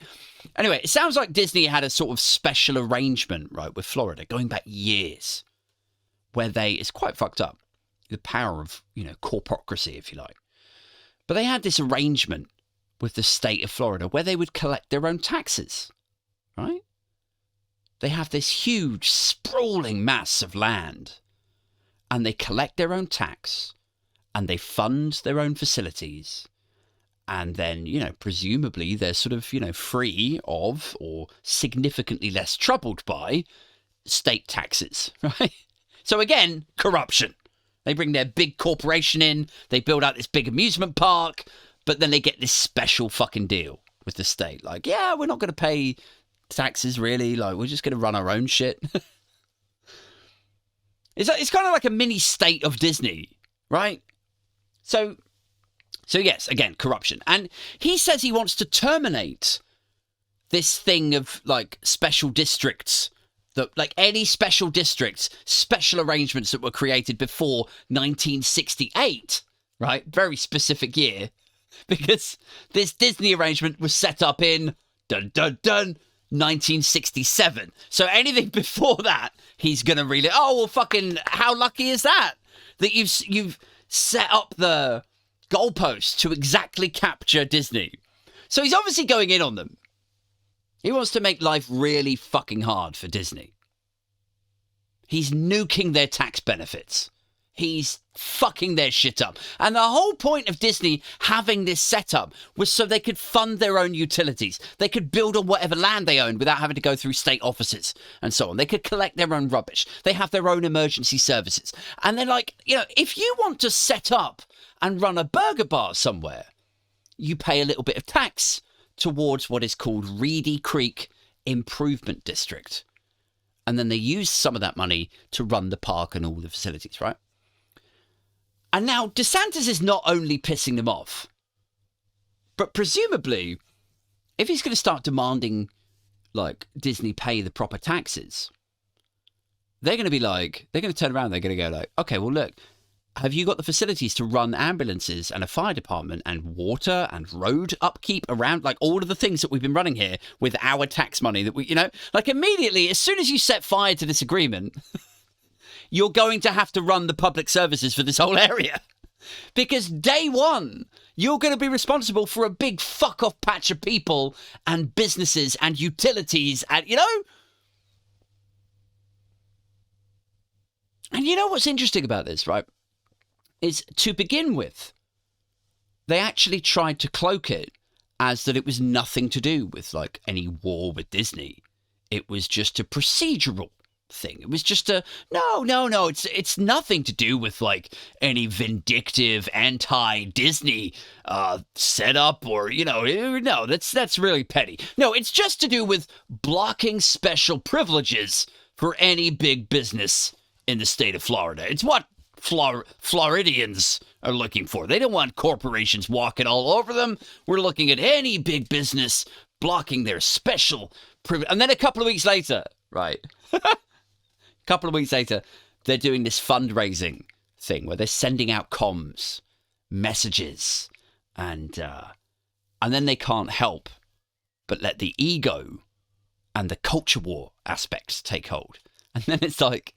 anyway, it sounds like Disney had a sort of special arrangement, right, with Florida going back years, where it's quite fucked up, the power of, corporatocracy, if you like. But they had this arrangement with the state of Florida where they would collect their own taxes, right? They have this huge, sprawling mass of land, and they collect their own tax, and they fund their own facilities, and then, presumably they're sort of, free of or significantly less troubled by state taxes, right? So again, corruption. They bring their big corporation in, they build out this big amusement park, but then they get this special fucking deal with the state. Yeah, we're not going to pay taxes, really. We're just going to run our own shit. It's kind of like a mini state of Disney, right? So yes, again, corruption. And he says he wants to terminate this thing of special districts, that any special districts, special arrangements that were created before 1968, right? Very specific year, because this Disney arrangement was set up in 1967. So anything before that, he's gonna really, fucking, how lucky is that you've set up the goalposts to exactly capture Disney. So he's obviously going in on them. He wants to make life really fucking hard for Disney. He's nuking their tax benefits. He's fucking their shit up. And the whole point of Disney having this setup was so they could fund their own utilities. They could build on whatever land they owned without having to go through state offices and so on. They could collect their own rubbish. They have their own emergency services. And they're like, if you want to set up and run a burger bar somewhere, you pay a little bit of tax towards what is called Reedy Creek Improvement District. And then they use some of that money to run the park and all the facilities, right? And now DeSantis is not only pissing them off, but presumably, if he's going to start demanding, like, Disney pay the proper taxes, they're going to be like, they're going to turn around, they're going to go like, okay, well, look, have you got the facilities to run ambulances and a fire department and water and road upkeep around, like all of the things that we've been running here with our tax money that we, you know, like immediately, as soon as you set fire to this agreement, you're going to have to run the public services for this whole area. Because day one, you're going to be responsible for a big fuck off patch of people and businesses and utilities and, you know? And you know what's interesting about this, right? Is to begin with, they actually tried to cloak it as that it was nothing to do with like any war with Disney. It was just a procedural thing. It was just a no. It's nothing to do with like any vindictive anti-Disney setup or no. That's really petty. No, it's just to do with blocking special privileges for any big business in the state of Florida. It's what Floridians are looking for. They don't want corporations walking all over them. We're looking at any big business blocking their special privilege. And then a couple of weeks later, right? Couple of weeks later, they're doing this fundraising thing where they're sending out comms, messages, and then they can't help but let the ego and the culture war aspects take hold. And then it's like,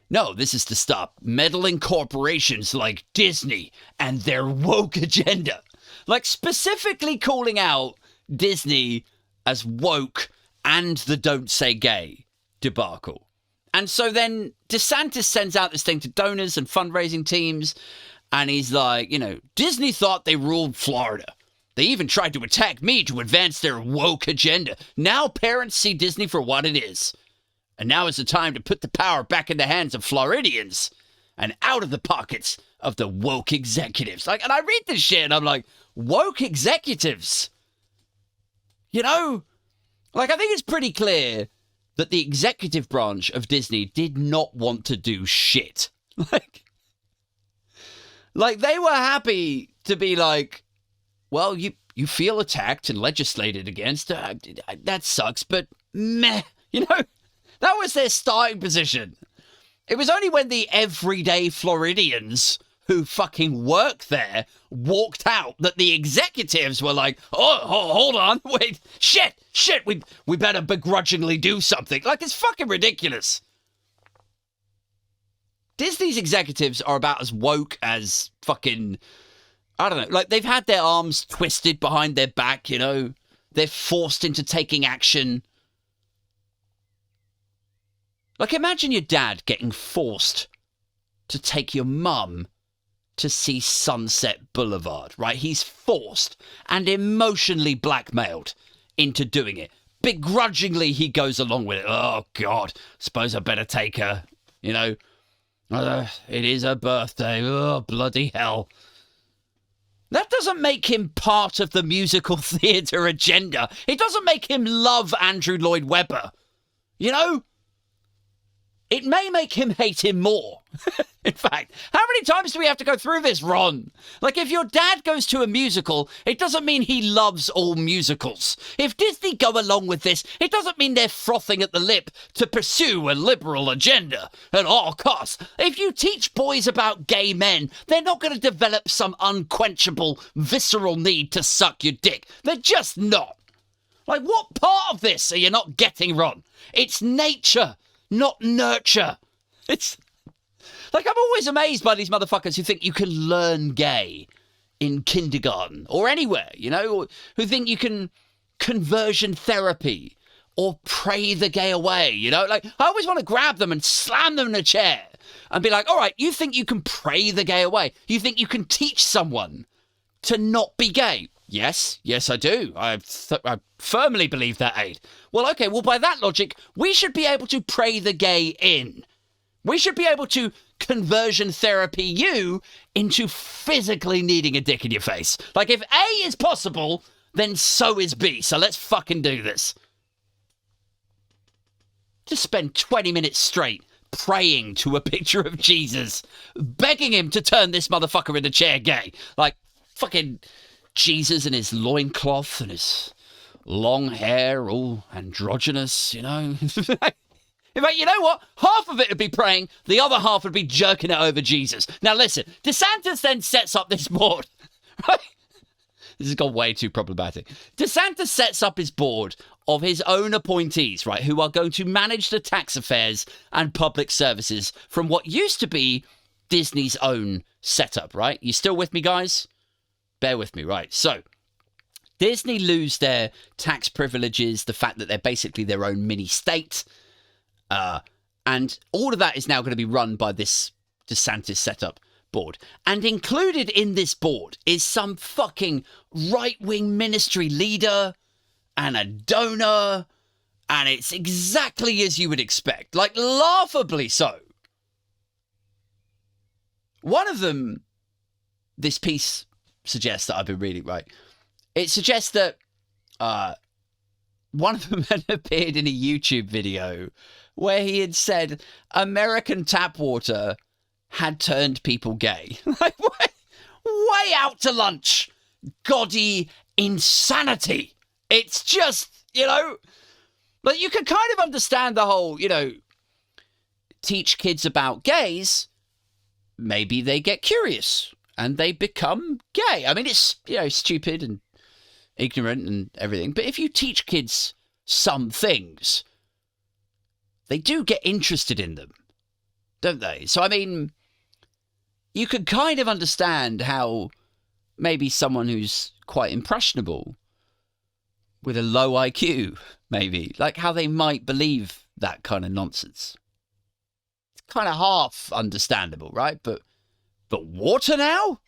no, this is to stop meddling corporations like Disney and their woke agenda. Like specifically calling out Disney as woke and the don't say gay debacle. And so then DeSantis sends out this thing to donors and fundraising teams. And he's like, Disney thought they ruled Florida. They even tried to attack me to advance their woke agenda. Now parents see Disney for what it is. And now is the time to put the power back in the hands of Floridians and out of the pockets of the woke executives. Like, and I read this shit and I'm like, woke executives? Like, I think it's pretty clear that the executive branch of Disney did not want to do shit. Like they were happy to be like, well, you feel attacked and legislated against. That sucks, but meh, that was their starting position. It was only when the everyday Floridians who fucking work there walked out that the executives were like, oh hold on, wait, shit, we better begrudgingly do something. Like, it's fucking ridiculous. Disney's executives are about as woke as fucking, I don't know, like they've had their arms twisted behind their back, they're forced into taking action. Like, imagine your dad getting forced to take your mum to see Sunset Boulevard, right? He's forced and emotionally blackmailed into doing it. Begrudgingly, he goes along with it. Oh, God, suppose I better take her, it is her birthday. Oh, bloody hell. That doesn't make him part of the musical theatre agenda. It doesn't make him love Andrew Lloyd Webber. It may make him hate him more. In fact, how many times do we have to go through this, Ron? Like, if your dad goes to a musical, it doesn't mean he loves all musicals. If Disney go along with this, it doesn't mean they're frothing at the lip to pursue a liberal agenda at all costs. If you teach boys about gay men, they're not going to develop some unquenchable, visceral need to suck your dick. They're just not. Like, what part of this are you not getting, Ron? It's nature, not nurture. It's like, I'm always amazed by these motherfuckers who think you can learn gay in kindergarten or anywhere, who think you can conversion therapy or pray the gay away, Like, I always want to grab them and slam them in a chair and be like, all right, you think you can pray the gay away? You think you can teach someone to not be gay? Yes, I do. I firmly believe that, Aid. Well, okay, by that logic, we should be able to pray the gay in. We should be able to conversion therapy you into physically needing a dick in your face. Like, if A is possible, then so is B. So let's fucking do this. to spend 20 minutes straight praying to a picture of Jesus, begging him to turn this motherfucker in the chair gay. Like, fucking Jesus and his loincloth and his long hair, all androgynous, you know? In fact, you know what? Half of it would be praying, the other half would be jerking it over Jesus. Now listen, DeSantis then sets up this board, right? This has gone way too problematic. DeSantis sets up his board of his own appointees, right, who are going to manage the tax affairs and public services from what used to be Disney's own setup, right? You still with me, guys? Bear with me, right? So, Disney lose their tax privileges, the fact that they're basically their own mini state, and all of that is now going to be run by this DeSantis setup board. And included in this board is some fucking right-wing ministry leader and a donor, and it's exactly as you would expect, like laughably so. One of them, this piece suggests that I've been reading, right? It suggests that one of them had appeared in a YouTube video where he had said American tap water had turned people gay. Like, way out to lunch. Gaudy insanity. It's just, you know, like you can kind of understand the whole, you know, teach kids about gays. Maybe they get curious and they become gay. I mean, it's, you know, stupid and ignorant and everything. But if you teach kids some things, they do get interested in them, don't they? So, I mean, you could kind of understand how maybe someone who's quite impressionable with a low IQ, maybe, like how they might believe that kind of nonsense. It's kind of half understandable, right? But water now?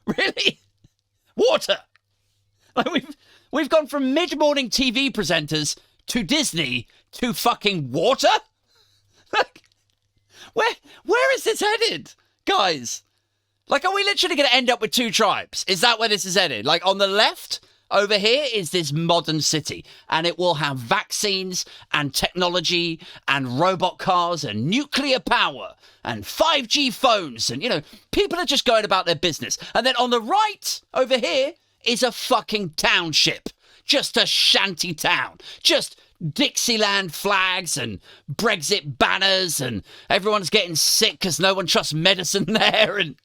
Really? Water? Like we've gone from mid-morning TV presenters to Disney to fucking water? Like, where is this headed, guys? Like, are we literally going to end up with two tribes? Is that where this is headed? Like, on the left, over here is this modern city, and it will have vaccines and technology and robot cars and nuclear power and 5G phones, and, you know, people are just going about their business. And then on the right, over here, is a fucking township. Just a shanty town. Just Dixieland flags and Brexit banners, and everyone's getting sick because no one trusts medicine there, and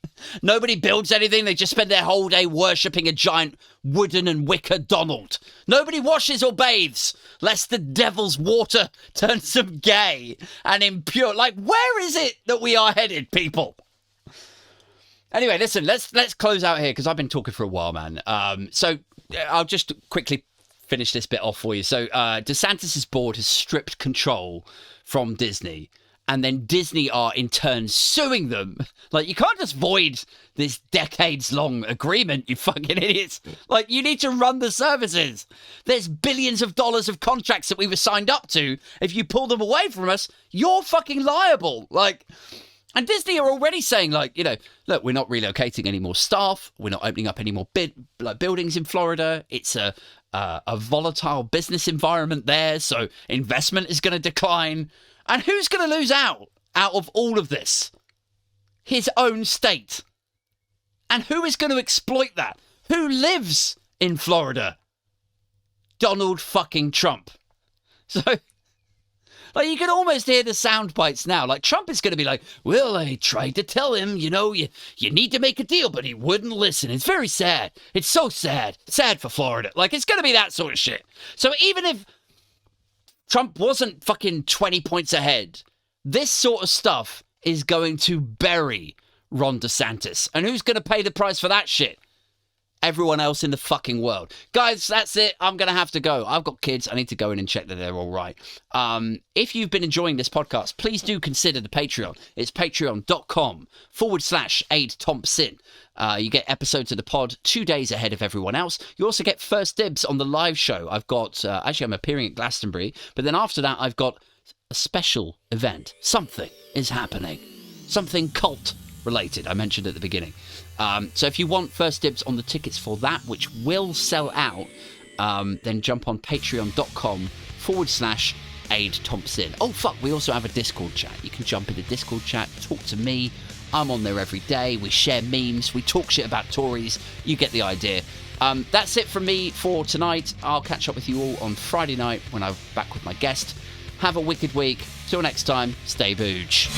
nobody builds anything. They just spend their whole day worshipping a giant wooden and wicker Donald. Nobody washes or bathes lest the devil's water turns them gay and impure. Like, where is it that we are headed, people? Anyway, listen, let's close out here because I've been talking for a while, man. So I'll just quickly finish this bit off for you. So DeSantis' board has stripped control from Disney, and then Disney are in turn suing them. Like, you can't just void this decades-long agreement, you fucking idiots. Like, you need to run the services. There's billions of dollars of contracts that we were signed up to. If you pull them away from us, you're fucking liable. Like, and Disney are already saying, like, you know, look, we're not relocating any more staff. We're not opening up any more buildings in Florida. It's a volatile business environment there, so investment is going to decline. And who's going to lose out of all of this? His own state. And who is going to exploit that? Who lives in Florida? Donald fucking Trump. So, like, you can almost hear the sound bites now. Like, Trump is going to be like, well, I tried to tell him, you know, you need to make a deal, but he wouldn't listen. It's very sad. It's so sad. Sad for Florida. Like, it's going to be that sort of shit. So even if Trump wasn't fucking 20 points ahead, this sort of stuff is going to bury Ron DeSantis. And who's going to pay the price for that shit? Everyone else in the fucking world. Guys, that's it. I'm going to have to go. I've got kids. I need to go in and check that they're all right. If you've been enjoying this podcast, please do consider the Patreon. It's patreon.com/Aid Thompson. You get episodes of the pod 2 days ahead of everyone else. You also get first dibs on the live show. I've got, actually, I'm appearing at Glastonbury, but then after that, I've got a special event. Something is happening. Something cult related. I mentioned at the beginning. So if you want first dibs on the tickets for that, which will sell out, then jump on patreon.com/Aid Aid Thompsin. Oh, fuck, we also have a Discord chat. You can jump in the Discord chat, talk to me. I'm on there every day. We share memes. We talk shit about Tories. You get the idea. That's it from me for tonight. I'll catch up with you all on Friday night when I'm back with my guest. Have a wicked week. Till next time, stay booge.